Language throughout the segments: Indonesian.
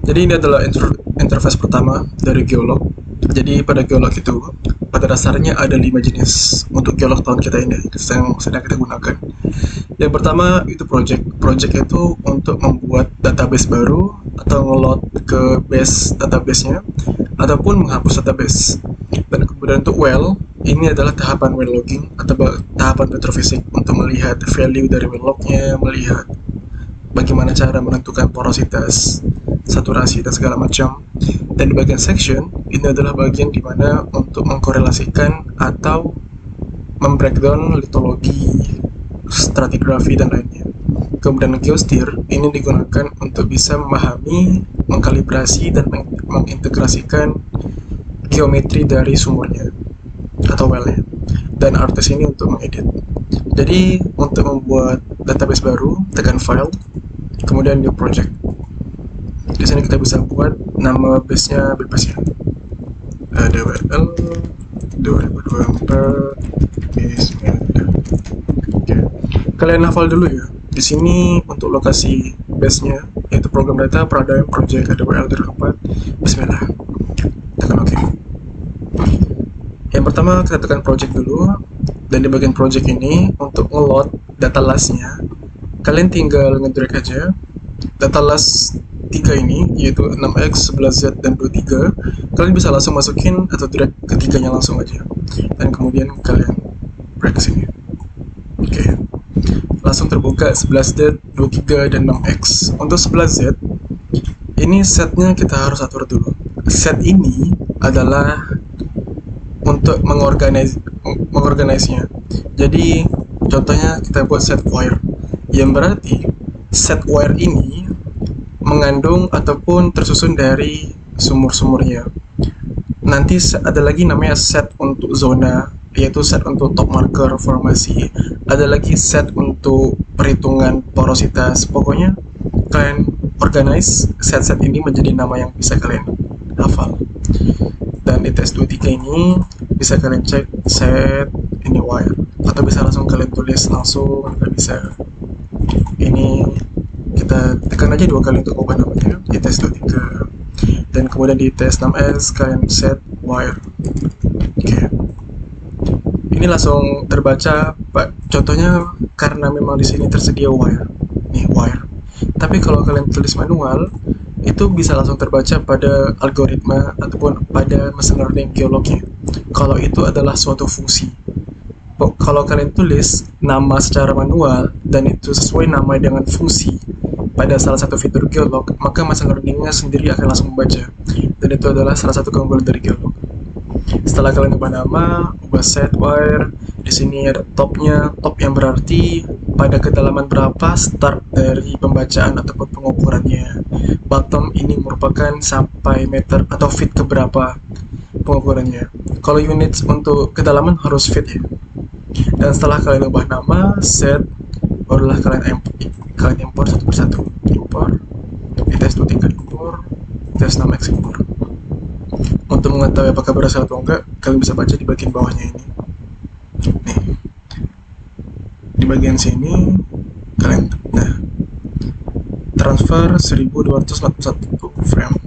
Jadi ini adalah interface pertama dari geolog. Jadi pada geolog itu pada dasarnya ada 5 jenis untuk geolog tahun kita ini yang sedang kita gunakan. Yang pertama itu project. Project itu untuk membuat database baru atau nge-load ke base database-nya ataupun menghapus database. Dan kemudian untuk well, ini adalah tahapan well logging atau tahapan petrofisik untuk melihat value dari well log-nya, melihat bagaimana cara menentukan porositas, saturasi, dan segala macam. Dan di bagian section, ini adalah bagian dimana untuk mengkorelasikan atau membreakdown litologi, stratigrafi, dan lainnya. Kemudian geosteer ini digunakan untuk bisa memahami, mengkalibrasi, dan mengintegrasikan geometri dari sumurnya atau well-nya. Dan artist ini untuk mengedit. Jadi untuk membuat database baru, tekan file, kemudian new project. Di sini kita bisa buat nama base-nya bebas ya. DWL 2024 Bismillah. Oke. Kalian hafal dulu ya. Di sini untuk lokasi base-nya yaitu program data Paradigm Project ADWL 2024 Bismillah. Tekan OK. Yang pertama kita tekan project dulu, dan di bagian project ini untuk nge-load data last-nya kalian tinggal nge-drag aja data last 3 ini, yaitu 6x, 11z, dan 23. Kalian bisa langsung masukin atau drag ketiganya langsung aja, dan kemudian kalian drag ke sini. Oke. Langsung terbuka 11z, 23, dan 6x. Untuk 11z ini setnya kita harus atur dulu. Set ini adalah untuk mengorganisnya. Jadi contohnya kita buat set wire, yang berarti set wire ini mengandung ataupun tersusun dari sumur-sumurnya. Nanti ada lagi namanya set untuk zona, yaitu set untuk top marker formasi. Ada lagi set untuk perhitungan porositas. Pokoknya kalian organize set-set ini menjadi nama yang bisa kalian hafal. Dan di tes 23 ini bisa kalian cek set ini wire, atau bisa langsung kalian tulis langsung, kalian bisa ini kita tekan aja 2 kali untuk ubah namanya di tes 23. Dan kemudian di tes 6S kalian set wire. Oke. Ini langsung terbaca Pak. Contohnya karena memang di sini tersedia wire. Nih wire. Tapi kalau kalian tulis manual itu bisa langsung terbaca pada algoritma ataupun pada machine learning geolognya. Kalau itu adalah suatu fungsi. Kalau kalian tulis nama secara manual dan itu sesuai nama dengan fungsi pada salah satu fitur geolog, maka machine learning-nya sendiri akan langsung membaca. Dan itu adalah salah satu keunggulan dari geolog. Setelah kalian ubah nama, ubah set wire, di sini ada topnya, top yang berarti pada kedalaman berapa start dari pembacaan ataupun pengukurannya. Bottom ini merupakan sampai meter atau feet ke berapa pengukurannya. Kalau units untuk kedalaman harus feet ya. Dan setelah kalian ubah nama, set, barulah kalian import satu persatu. Import, di tes 23 import, tes 6x import. Untuk mengetahui apakah berhasil atau enggak, kalian bisa baca di bagian bawahnya ini. Nih, di bagian sini kalian transfer 1241 frame,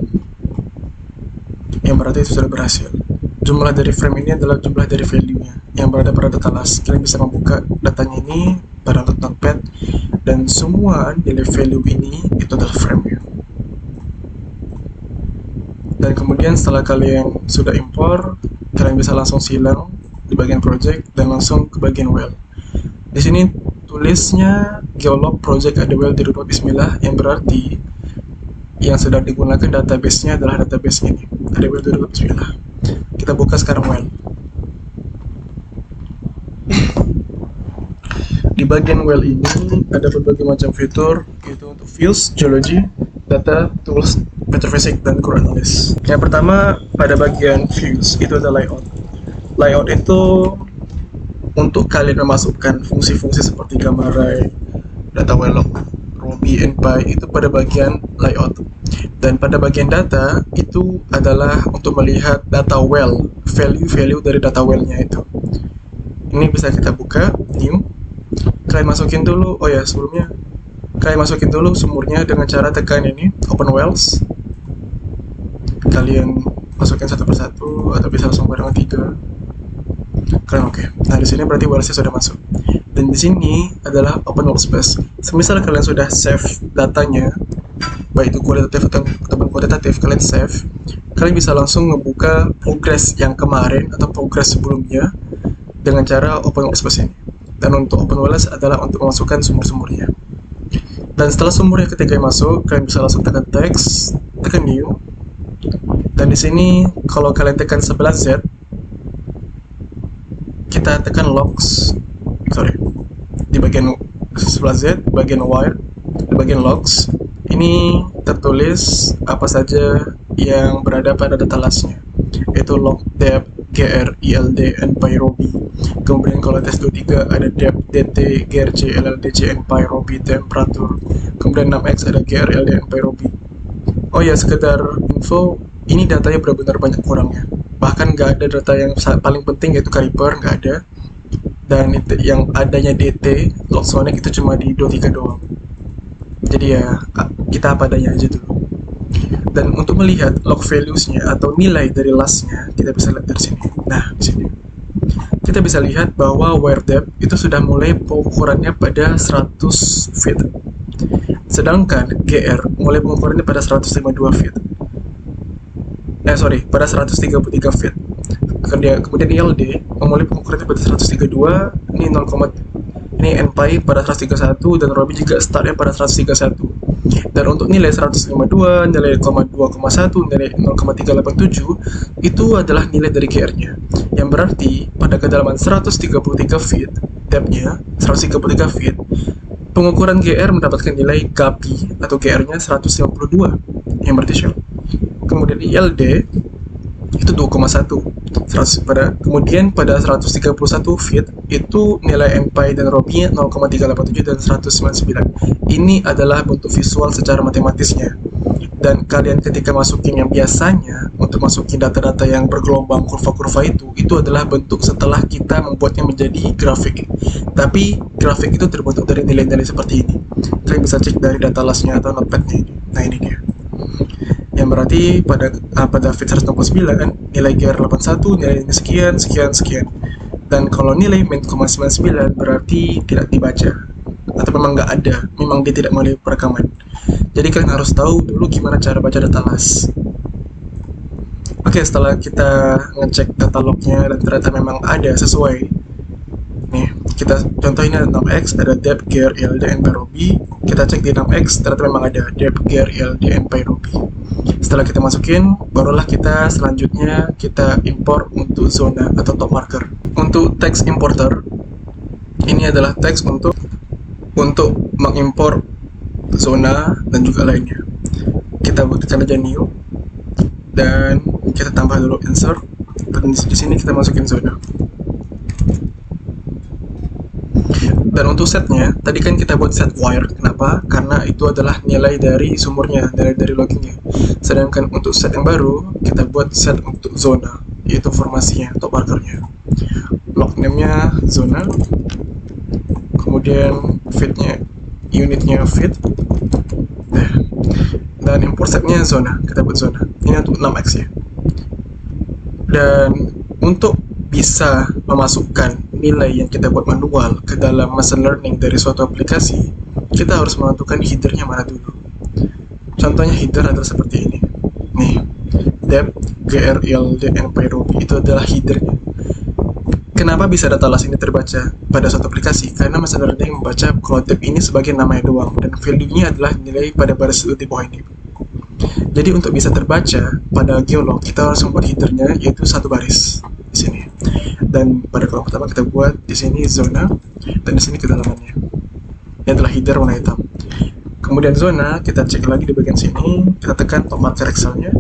yang berarti itu sudah berhasil. Jumlah dari frame ini adalah jumlah dari value-nya yang berada pada data last. Kalian bisa membuka datanya ini pada notepad, dan semua nilai value ini itu adalah frame-nya. Dan kemudian setelah kalian sudah import, kalian bisa langsung silang di bagian project dan langsung ke bagian well. Di sini tulisnya geolog project ADWL di rupa Bismillah, yang berarti yang sedang digunakan database-nya adalah database ini, ADWL di rupa Bismillah. Kita buka sekarang well. Di bagian well ini ada berbagai macam fitur, yaitu untuk fields, geology, data, tools, petrophysics, dan core analysis. Yang pertama pada bagian views itu ada layout. Layout itu untuk kalian memasukkan fungsi-fungsi seperti gamma ray, data well log, Ruby, NPy itu pada bagian layout. Dan pada bagian data itu adalah untuk melihat data well, value dari data well-nya itu. Ini bisa kita buka, new. Kalian masukin dulu, sebelumnya kalian masukin dulu sumurnya dengan cara tekan ini, open wells. kalian masukin satu persatu atau bisa langsung barengan 3. Keren, oke. Nah, di sini berarti wirelessnya sudah masuk. Dan di sini adalah open workspace. Semisal kalian sudah save datanya, baik itu kualitatif ataupun kuantitatif, kalian save, kalian bisa langsung ngebuka progress yang kemarin atau progress sebelumnya dengan cara open workspace ini. Dan untuk open wireless adalah untuk memasukkan sumur-sumurnya. Dan setelah sumurnya ketiga masuk, kalian bisa langsung tekan text, tekan new. Dan di sini kalau kalian tekan 11Z, kita tekan logs, di bagian 11Z, bagian wire, di bagian logs, ini tertulis apa saja yang berada pada data lasnya, yaitu log depth, gr, ild, npy, robi. Kemudian kalau tes 23 ada depth, dt, grc, lldc, npy, robi, temperatur. Kemudian 6x ada gr, ld, npy, robi. Oh ya, sekedar info, ini datanya benar-benar banyak kurangnya. Bahkan nggak ada data yang paling penting, yaitu kaliber, nggak ada. Dan itu yang adanya dt, log sonic itu cuma di 23 doang. Jadi ya, kita apa adanya aja dulu. Dan untuk melihat log values-nya atau nilai dari last-nya, kita bisa lihat dari sini. Nah, di sini. Kita bisa lihat bahwa wire depth itu sudah mulai pengukurannya pada 100 feet. Sedangkan GR mulai pengukurannya pada 152 feet. Pada 133 feet. Kemudian ILD memulai pengukurannya pada 132, ini 0, ini npy pada 131, dan robi juga startnya pada 131. Dan untuk nilai 152, nilai 0,2,1, nilai 0,387 itu adalah nilai dari GR-nya. Yang berarti pada kedalaman 133 feet, depth-nya 133 feet, pengukuran GR mendapatkan nilai GAPI atau GR-nya 152, yang berarti shell. Kemudian ILD itu 2,1. Kemudian pada 131 feet itu nilai npy dan robi 0,387 dan 199. Ini adalah bentuk visual secara matematisnya. Dan kalian ketika masukin yang biasanya untuk masukin data-data yang bergelombang kurva-kurva itu adalah bentuk setelah kita membuatnya menjadi grafik. Tapi grafik itu terbentuk dari nilai-nilai seperti ini. Kalian bisa cek dari data lasnya atau notepad-nya ini. Nah, ini dia. Yang berarti pada fit 169 nilai GR 81 nilainya sekian. Dan kalau nilai min 0,99 berarti tidak dibaca atau memang nggak ada, memang dia tidak melalui perekaman. Jadi kalian harus tahu dulu gimana cara baca data las. Oke, setelah kita ngecek data lognya dan ternyata memang ada sesuai. Nih, kita contoh ini ada 6x, ada depth, gr, ild, npy, robi. Kita cek di 6x, ternyata memang ada depth, gr, ild, npy, robi. Setelah kita masukin, barulah kita selanjutnya kita import untuk zona atau top marker. Untuk text importer, ini adalah teks untuk mengimport zona dan juga lainnya. Kita tekan aja new dan kita tambah dulu insert, dan di sini kita masukin zona. Dan untuk setnya, tadi kan kita buat set wire. Kenapa? Karena itu adalah nilai dari sumurnya, nilai dari loggingnya. Sedangkan untuk set yang baru, kita buat set untuk zona, yaitu formasinya, top markernya. Log name-nya zona, kemudian feed-nya, unitnya feed, dan import setnya zona, kita buat zona. Ini untuk 6x ya. Dan untuk bisa memasukkan nilai yang kita buat manual ke dalam machine learning dari suatu aplikasi, kita harus menentukan header-nya mana dulu. Contohnya header adalah seperti ini. Nih, depth, gr, ild, npy, robi itu adalah header-nya. Kenapa bisa data las ini terbaca pada suatu aplikasi? Karena machine learning membaca kalau depth ini sebagai namanya doang, dan value-nya adalah nilai pada baris di bawah ini. Jadi untuk bisa terbaca pada geolog, kita harus membuat header-nya, yaitu satu baris di sini. Dan pada kolom pertama kita buat di sini zona, dan di sini kedalamannya. Ini adalah header warna hitam. Kemudian zona kita cek lagi di bagian sini, kita tekan top marker Excel-nya,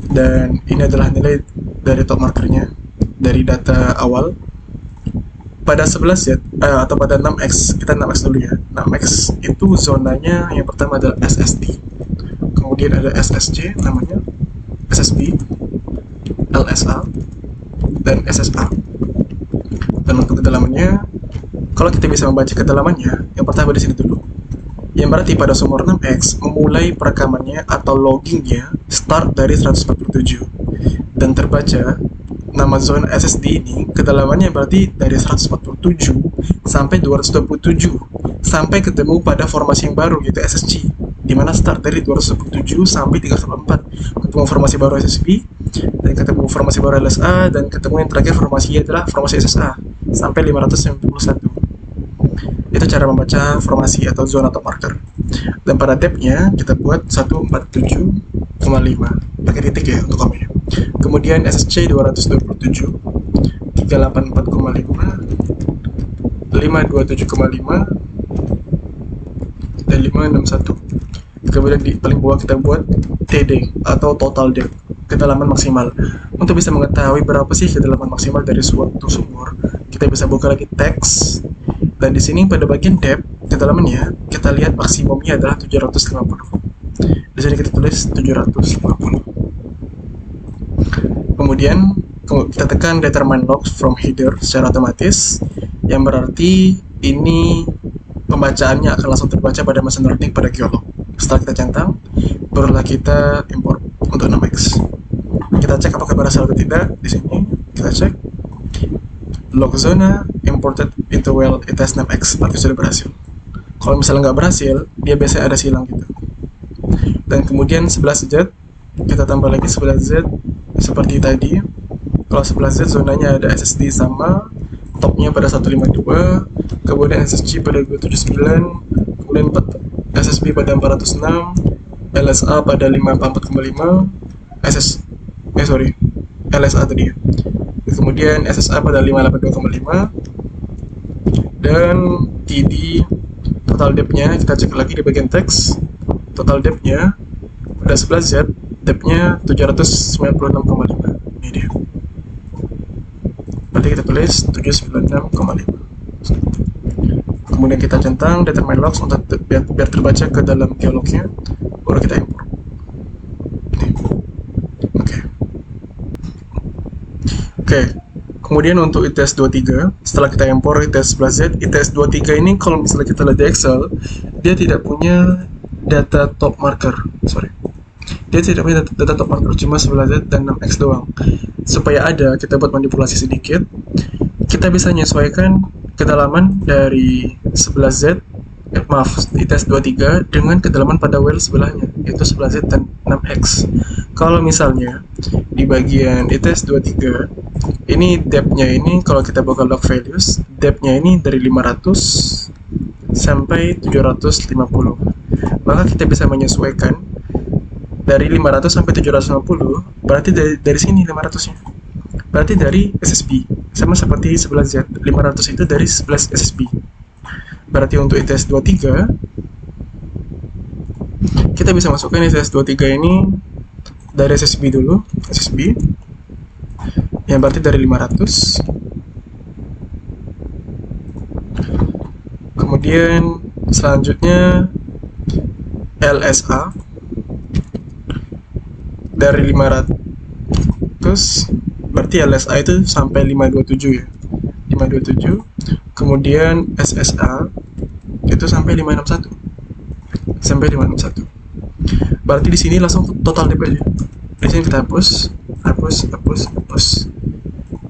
dan ini adalah nilai dari top markernya dari data awal. Pada 11 ya, atau pada 6x, kita 6x dulu ya. 6x itu zonanya yang pertama adalah SSD, kemudian ada SSC namanya, SSB, LSA, dan SSA. Dan untuk kedalamannya, kalau kita bisa membaca kedalamannya, yang pertama di sini dulu. Yang berarti pada sumur 6x memulai perekamannya atau loggingnya start dari 147 dan terbaca nama zona SSD ini kedalamannya berarti dari 147 sampai 227 sampai ketemu pada formasi yang baru yaitu SSG, di mana start dari 227 sampai 314 ketemu formasi baru SSB dan ketemu formasi baru LSA dan ketemu yang terakhir formasinya adalah formasi SSA sampai 591. Itu cara membaca formasi atau zona atau marker. Dan pada depth-nya kita buat 147,5 pakai titik ya untuk komanya. Kemudian SSC 227, 384,5, 527,5, dan 561. Kemudian di paling bawah kita buat TD atau total depth, kedalaman maksimal. Untuk bisa mengetahui berapa sih kedalaman maksimal dari suatu sumur, kita bisa buka lagi teks. Dan di sini pada bagian depth, kedalamannya, kita lihat maksimumnya adalah 750. Di sini kita tulis 750. Kemudian kita tekan determine logs from header secara otomatis, yang berarti ini pembacaannya akan langsung terbaca pada mesin learning pada geolog. Setelah kita centang, barulah kita import untuk 6x. Kita cek apakah berhasil atau tidak. Di sini kita cek log zona imported into well ETS 6x, berarti sudah berhasil. Kalau misalnya nggak berhasil, dia biasanya ada silang gitu. Dan kemudian 11Z, kita tambah lagi 11Z seperti tadi. Kalau 11Z zonanya ada SSD sama, topnya pada 152, kemudian SSG pada 279, kemudian SSB pada 406, LSA pada 544,5, LSA tadi ya. Kemudian SSA pada 582,5, dan TD total depth-nya kita cek lagi di bagian teks. Total depth-nya pada 11Z, depth-nya 796,5. Ini dia. Berarti kita tulis 796,5. Kemudian kita centang determine logs untuk biar terbaca ke dalam geolognya, baru kita import. Oke. Kemudian untuk ITS 23, setelah kita import ITS 11Z, ITS 23 ini kalau misalnya kita lihat di Excel, dia tidak punya data top marker. Dia tidak punya data top marker, cuma 11Z dan 6X doang. Supaya ada, kita buat manipulasi sedikit. Kita bisa menyesuaikan kedalaman dari 11Z, ITS 23 dengan kedalaman pada well sebelahnya, yaitu 11Z dan 6X. Kalau misalnya di bagian ITS 23, ini depth-nya ini kalau kita buka log values, depth-nya ini dari 500 sampai 750. Maka kita bisa menyesuaikan dari 500 sampai 750, berarti dari sini 500-nya. Berarti dari SSB, sama seperti 11Z, 500 itu dari 11 SSB. Berarti untuk ITS 23, kita bisa masukkan ITS 23 ini dari SSB dulu, SSB, yang berarti dari 500. Kemudian selanjutnya LSA dari 500, berarti LSA itu sampai 527 ya, 527. Kemudian SSA itu sampai 561, berarti di sini langsung total depth aja. Di sini kita hapus.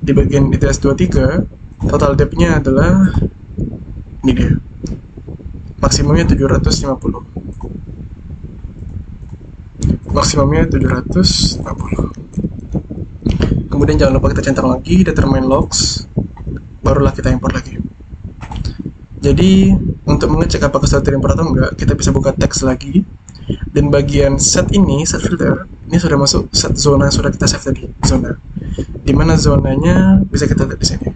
Di bagian ITS 23, total depth-nya adalah ini dia, maksimumnya 750. Kemudian jangan lupa kita centang lagi determine logs, barulah kita import lagi. Jadi untuk mengecek apakah sudah terimport atau enggak, kita bisa buka teks lagi. Dan bagian set ini, set filter, ini sudah masuk set zona yang sudah kita save tadi, zona. Dimana zonanya bisa kita lihat di sini.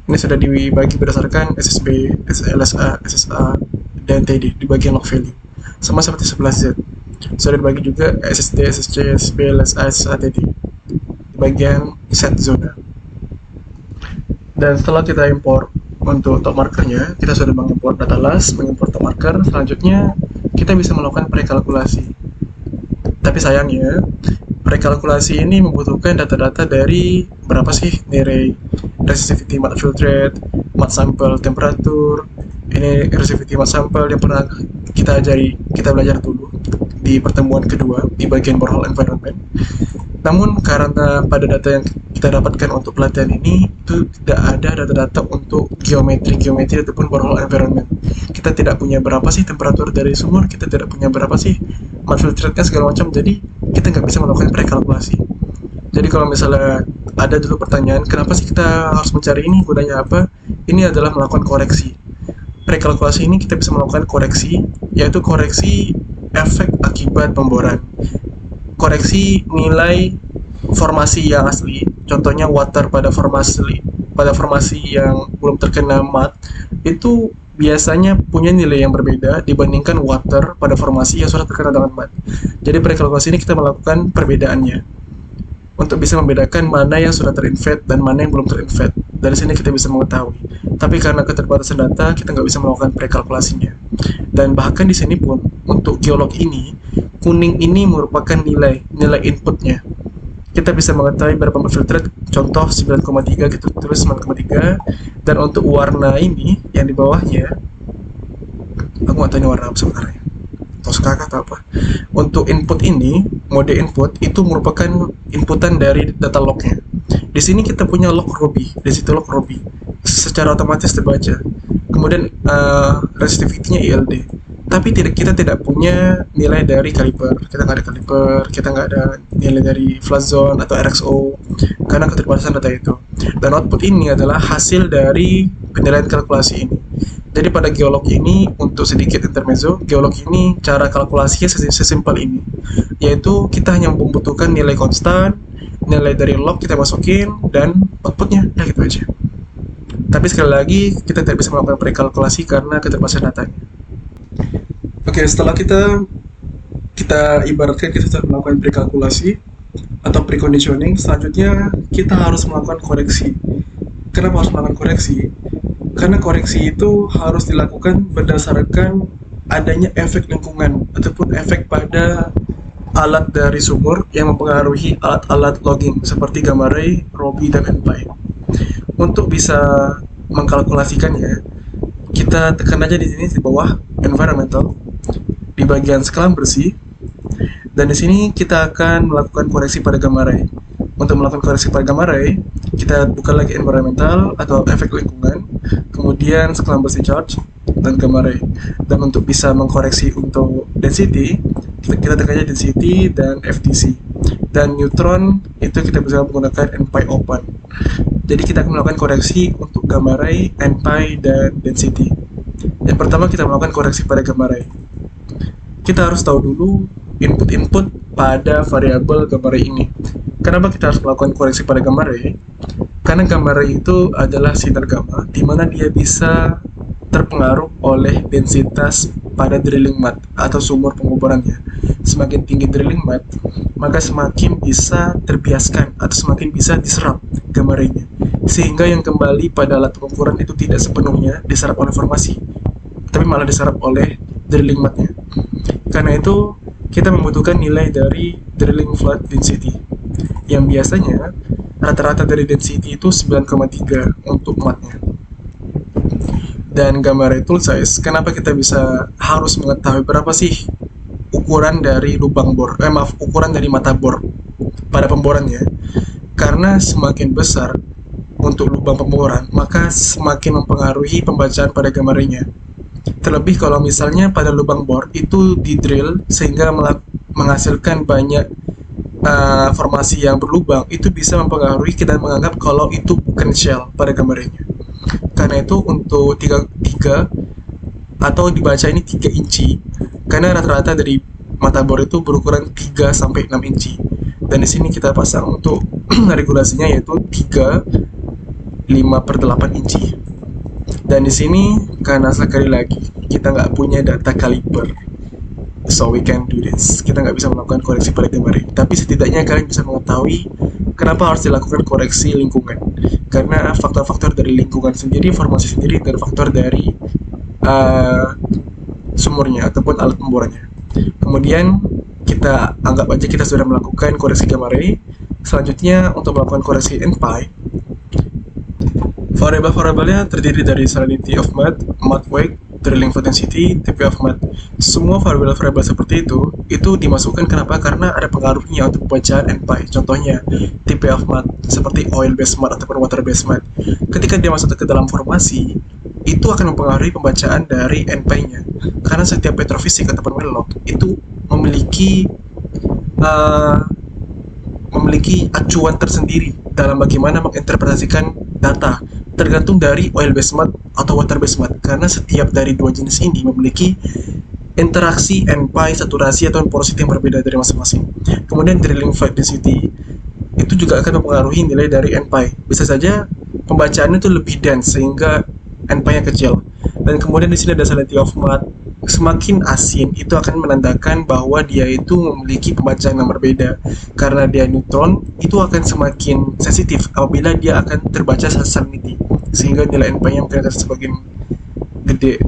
Ini sudah dibagi berdasarkan SSB, LSA, SSA, dan TD di bagian log value. Sama seperti 11Z. Sudah dibagi juga SSD, SSC, SSB, LSA, SSA, TD di bagian set zona. Dan setelah kita import untuk top markernya, kita sudah mengimport data last, mengimport top marker. Selanjutnya kita bisa melakukan prekalkulasi. Tapi sayangnya, prekalkulasi ini membutuhkan data-data dari berapa sih nilai resistivity mud filtrate, mud sample temperatur, ini resistivity mud sample yang pernah kita belajar dulu di pertemuan kedua di bagian borehole environment. Namun karena pada data yang kita dapatkan untuk pelatihan ini itu tidak ada data-data untuk geometri ataupun borehole environment. Kita tidak punya berapa sih temperatur dari sumur, kita tidak punya berapa sih mud filtrate-nya segala macam, jadi kita nggak bisa melakukan prekalkulasi. Jadi kalau misalnya ada dulu pertanyaan, kenapa sih kita harus mencari ini, gunanya apa? Ini adalah melakukan koreksi. Prekalkulasi ini kita bisa melakukan koreksi, yaitu koreksi efek akibat pemboran. Koreksi nilai formasi yang asli, contohnya water pada formasi yang belum terkena mud, itu biasanya punya nilai yang berbeda dibandingkan water pada formasi yang sudah terkena dengan mud. Jadi prekalkulasi ini kita melakukan perbedaannya untuk bisa membedakan mana yang sudah terinvade dan mana yang belum terinvade. Dari sini kita bisa mengetahui. Tapi karena keterbatasan data, kita nggak bisa melakukan prekalkulasinya. Dan bahkan di sini pun untuk geolog ini, kuning ini merupakan nilai inputnya. Kita bisa mengetahui berapa filtrate, contoh 9,3 gitu, terus 9,3. Dan untuk warna ini yang di bawahnya, aku nggak tahu ini warna apa sebenarnya, Tosca atau apa. Untuk input ini, mode input itu merupakan inputan dari data lognya. Di sini kita punya log Robi, di situ log Robi secara otomatis terbaca. Kemudian resistivity-nya ILD. Tapi kita tidak punya nilai dari kaliper. Kita nggak ada kaliper, kita nggak ada nilai dari flash zone atau RXO karena keterbatasan data itu. Dan output ini adalah hasil dari penilaian kalkulasi ini. Jadi pada geolog ini, untuk sedikit intermezzo, geolog ini cara kalkulasinya sesimpel ini, yaitu kita hanya membutuhkan nilai konstan, nilai dari log kita masukin, dan outputnya, ya gitu aja. Tapi sekali lagi, kita tidak bisa melakukan prekalkulasi karena keterbatasan datanya. Oke, setelah kita ibaratkan kita sudah melakukan prekalkulasi atau preconditioning, selanjutnya kita harus melakukan koreksi. Kenapa harus melakukan koreksi? Karena koreksi itu harus dilakukan berdasarkan adanya efek lingkungan ataupun efek pada alat dari sumur yang mempengaruhi alat-alat logging seperti gamma ray, Robi, dan NPy. Untuk bisa mengkalkulasikannya, kita tekan aja di sini di bawah environmental di bagian skala bersih, dan di sini kita akan melakukan koreksi pada gamma ray. Untuk melakukan koreksi pada gamma ray, kita buka lagi environmental atau efek lingkungan, kemudian skala bersih charge dan gamma ray. Dan untuk bisa mengkoreksi untuk density, kita tekan aja density dan FTC. Dan neutron itu kita bisa menggunakan NPy open. Jadi kita akan melakukan koreksi untuk gamma ray, NPy, dan density. Yang pertama kita melakukan koreksi pada gamma ray. Kita harus tahu dulu input-input pada variabel gamma ray ini. Kenapa kita harus melakukan koreksi pada gamma ray? Karena gamma ray itu adalah sinar gamma, di mana dia bisa terpengaruh oleh densitas pada drilling mud atau sumur penguburannya. Semakin tinggi drilling mud, maka semakin bisa terbiaskan atau semakin bisa diserap gamma ray-nya. Sehingga yang kembali pada alat pengukuran itu tidak sepenuhnya diserap oleh formasi, tapi malah diserap oleh drilling mud-nya. Karena itu, kita membutuhkan nilai dari drilling flood density, yang biasanya rata-rata dari density itu 9,3 untuk mud-nya. Dan gamma ray tool size, kenapa kita bisa harus mengetahui berapa sih ukuran dari lubang bor, ukuran dari mata bor pada pemborannya? Karena semakin besar untuk lubang pemboran, maka semakin mempengaruhi pembacaan pada gamma ray-nya. Terlebih kalau misalnya pada lubang bor itu di drill sehingga menghasilkan banyak formasi yang berlubang, itu bisa mempengaruhi kita menganggap kalau itu bukan shell pada gamma ray-nya. Karena itu untuk 3 atau dibaca ini 3 inci, karena rata-rata dari mata bor itu berukuran 3 sampai 6 inci. Dan di sini kita pasang untuk regulasinya yaitu 3 5/8 inci. Dan di sini karena sekali lagi kita nggak punya data kaliber, so we can do this. Kita nggak bisa melakukan koreksi pada gamma ray. Tapi setidaknya kalian bisa mengetahui kenapa harus dilakukan koreksi lingkungan. Karena faktor-faktor dari lingkungan sendiri, formasi sendiri, dan faktor dari sumurnya ataupun alat pemborannya. Kemudian kita anggap aja kita sudah melakukan koreksi gamma ray. Selanjutnya untuk melakukan koreksi NPy, variabel-variabelnya terdiri dari salinity of mud weight, drilling flow density, TP of math. Semua variabel-variabel seperti itu dimasukkan. Kenapa? Karena ada pengaruhnya untuk pembacaan NPy. Contohnya TP of math seperti oil based math ataupun water based math. Ketika dia masuk ke dalam formasi, itu akan mempengaruhi pembacaan dari NPy-nya. Karena setiap petrofisik ataupun well log itu memiliki uh, memiliki acuan tersendiri dalam bagaimana menginterpretasikan data, tergantung dari oil based math atau water based math, karena setiap dari dua jenis ini memiliki interaksi NPy, saturasi atau porosity yang berbeda dari masing-masing. Kemudian drilling fluid density itu juga akan mempengaruhi nilai dari NPy. Bisa saja pembacaannya itu lebih dense sehingga NPy-nya kecil. Dan kemudian di sini ada salinity of math. Semakin asin itu akan menandakan bahwa dia itu memiliki pembacaan yang berbeda. Karena dia neutron, itu akan semakin sensitif apabila dia akan terbaca salinity, sehingga nilai NPy-nya mungkin akan semakin gede.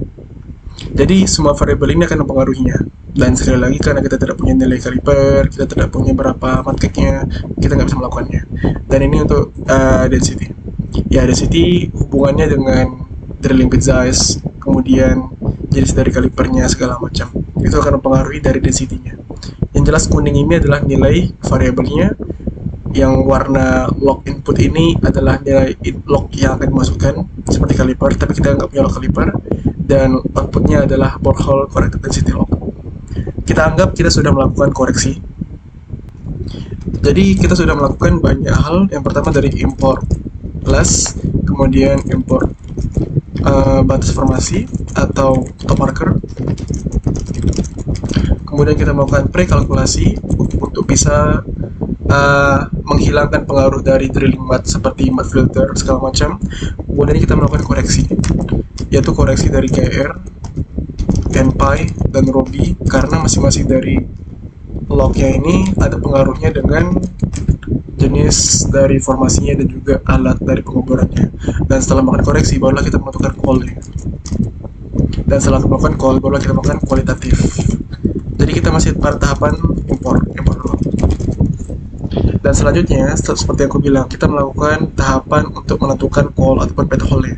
Jadi semua variabel ini akan mempengaruhinya. Dan sekali lagi, karena kita tidak punya nilai kaliper, kita tidak punya berapa matkeknya, kita nggak bisa melakukannya. Dan ini untuk density. Ya, density hubungannya dengan drilling bit size, kemudian jenis dari kalipernya segala macam. Itu akan mempengaruhi dari density-nya. Yang jelas kuning ini adalah nilai variabelnya, yang warna log input ini adalah nilai log yang akan dimasukkan seperti kaliper, tapi kita nggak punya log kaliper, dan outputnya adalah borehole corrected density log. Kita anggap kita sudah melakukan koreksi. Jadi kita sudah melakukan banyak hal. Yang pertama dari import class, kemudian import batas formasi atau top marker. Kemudian kita melakukan prekalkulasi untuk bisa menghilangkan pengaruh dari drilling math seperti math filter segala macam. Kemudian kita melakukan koreksi, yaitu koreksi dari KR, NPy, dan Robi, karena masing-masing dari lognya ini ada pengaruhnya dengan jenis dari formasinya dan juga alat dari pengukurannya. Dan setelah melakukan koreksi, barulah kita menentukan call-nya. Dan setelah melakukan call, barulah kita melakukan kualitatif. Jadi kita masih pada tahapan import dulu. Dan selanjutnya, seperti yang aku bilang, kita melakukan tahapan untuk menentukan call ataupun path hole-nya.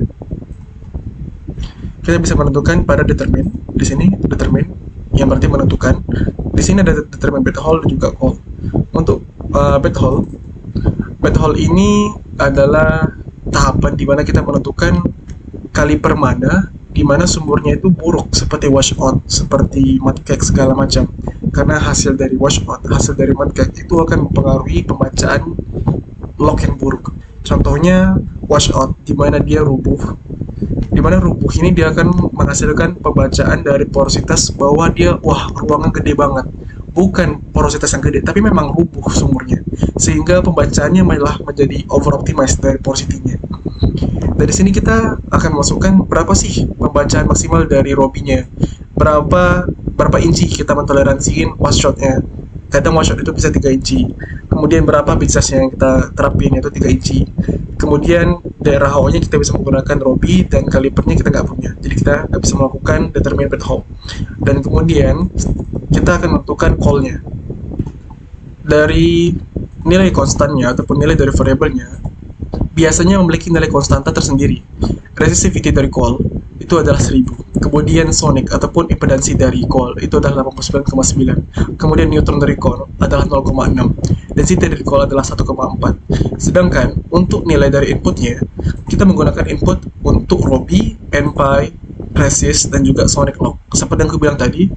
Kita bisa menentukan pada determine. Di sini determine yang berarti menentukan. Di sini ada determine path hole dan juga call. Untuk path hole ini adalah tahapan di mana kita menentukan kaliper mana di mana sumurnya itu buruk, seperti washout, seperti mudcake segala macam. Karena hasil dari washout, hasil dari mudcake itu akan mempengaruhi pembacaan log yang buruk. Contohnya washout, di mana dia rubuh. Di mana rubuh ini dia akan menghasilkan pembacaan dari porositas bahwa dia, wah, ruangan gede banget. Bukan porositas yang gede, tapi memang rubuh sumurnya. Sehingga pembacaannya malah menjadi over optimized dari porosity-nya. Dari sini kita akan masukkan berapa sih pembacaan maksimal dari Robi-nya, berapa inci kita mentoleransiin washout-nya. Kadang washout itu bisa 3 inci. Kemudian berapa bit size-nya yang kita terapin, yaitu 3 inci. Kemudian daerah HO-nya kita bisa menggunakan Robi, dan kalipernya kita nggak punya. Jadi kita nggak bisa melakukan determine path hole. Dan kemudian kita akan menentukan call-nya. Dari nilai konstannya ataupun nilai dari variabelnya, biasanya memiliki nilai konstanta tersendiri. Resistivity dari call itu adalah 1000. Kemudian sonic ataupun impedansi dari call itu adalah 89,9. Kemudian neutron dari call adalah 0,6. Density dari call adalah 1,4. Sedangkan untuk nilai dari inputnya, kita menggunakan input untuk Robi, NPy, resist, dan juga sonic log. Seperti yang aku bilang tadi,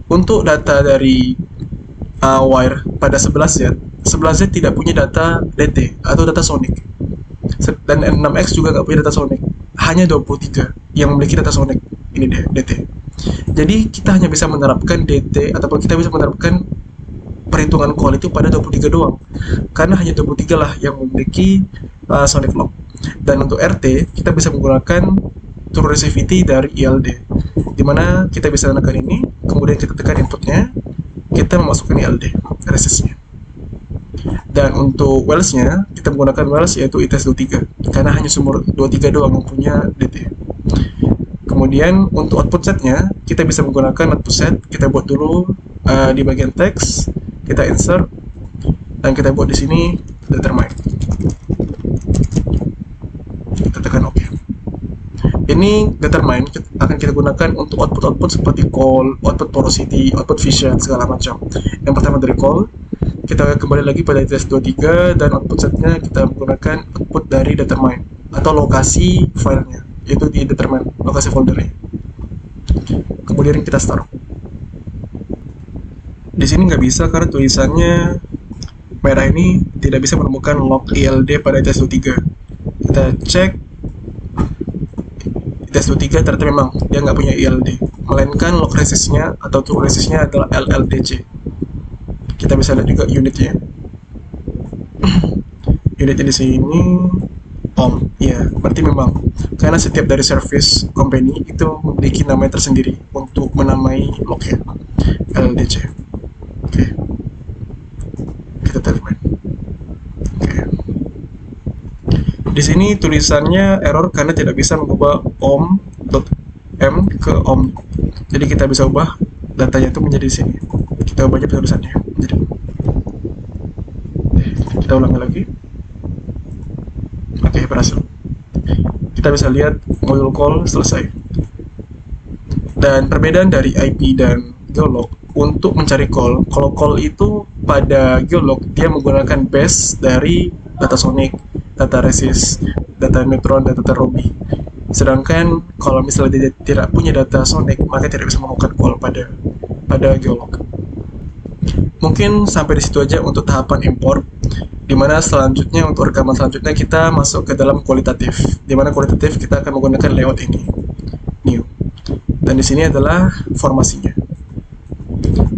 untuk data dari wire pada 11Z, 11Z tidak punya data DT atau data sonic. Dan N6X juga nggak punya data sonic, hanya 23 yang memiliki data sonic ini deh, DT. Jadi kita hanya bisa menerapkan DT ataupun kita bisa menerapkan perhitungan call itu pada 23 doang, karena hanya 23 lah yang memiliki sonic log. Dan untuk RT kita bisa menggunakan true resistivity dari ILD, dimana kita bisa menekan ini, kemudian kita tekan inputnya, kita memasukkan ILD resistnya. Dan untuk wells-nya, kita menggunakan wells yaitu ITS 23, karena hanya sumur 23 doang yang punya DT. Kemudian untuk output set-nya, kita bisa menggunakan output set. Kita buat dulu di bagian teks, kita insert, dan kita buat di sini determine. Kita tekan OK. Ini determine akan kita gunakan untuk output-output seperti call, output porosity, output vision, segala macam. Yang pertama dari call, kita kembali lagi pada test23 dan output setnya kita menggunakan output dari determine atau lokasi filenya, yaitu di determine, lokasi foldernya. Kemudian kita start. Di sini nggak bisa karena tulisannya merah ini tidak bisa menemukan log ILD pada test23. Kita cek test23 ternyata memang dia nggak punya ILD, melainkan log resistnya atau true resistnya adalah LLDC. Kita bisa lihat juga unitnya. Unitnya di sini ohm, ya berarti memang karena setiap dari service company itu memiliki nama tersendiri untuk menamai lognya, LLDC. Oke, kita terima. Oke. Di sini tulisannya error karena tidak bisa mengubah ohm.m ke ohm. Jadi kita bisa ubah datanya itu menjadi di sini. Kita ubah aja tulisannya. Jadi kita ulangi lagi. Oke, berhasil. Kita bisa lihat modul call selesai. Dan perbedaan dari IP dan geolog untuk mencari call, kalau call itu pada geolog dia menggunakan base dari data sonic, data resist, data neutron, dan data Robi. Sedangkan kalau misalnya dia tidak punya data sonic, maka tidak bisa melakukan call pada geolog. Mungkin sampai di situ aja untuk tahapan import. Dimana selanjutnya untuk rekaman selanjutnya kita masuk ke dalam kualitatif. Dimana kualitatif kita akan menggunakan layout ini, new. Dan di sini adalah formasinya.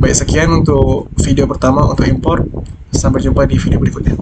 Baik, sekian untuk video pertama untuk import. Sampai jumpa di video berikutnya.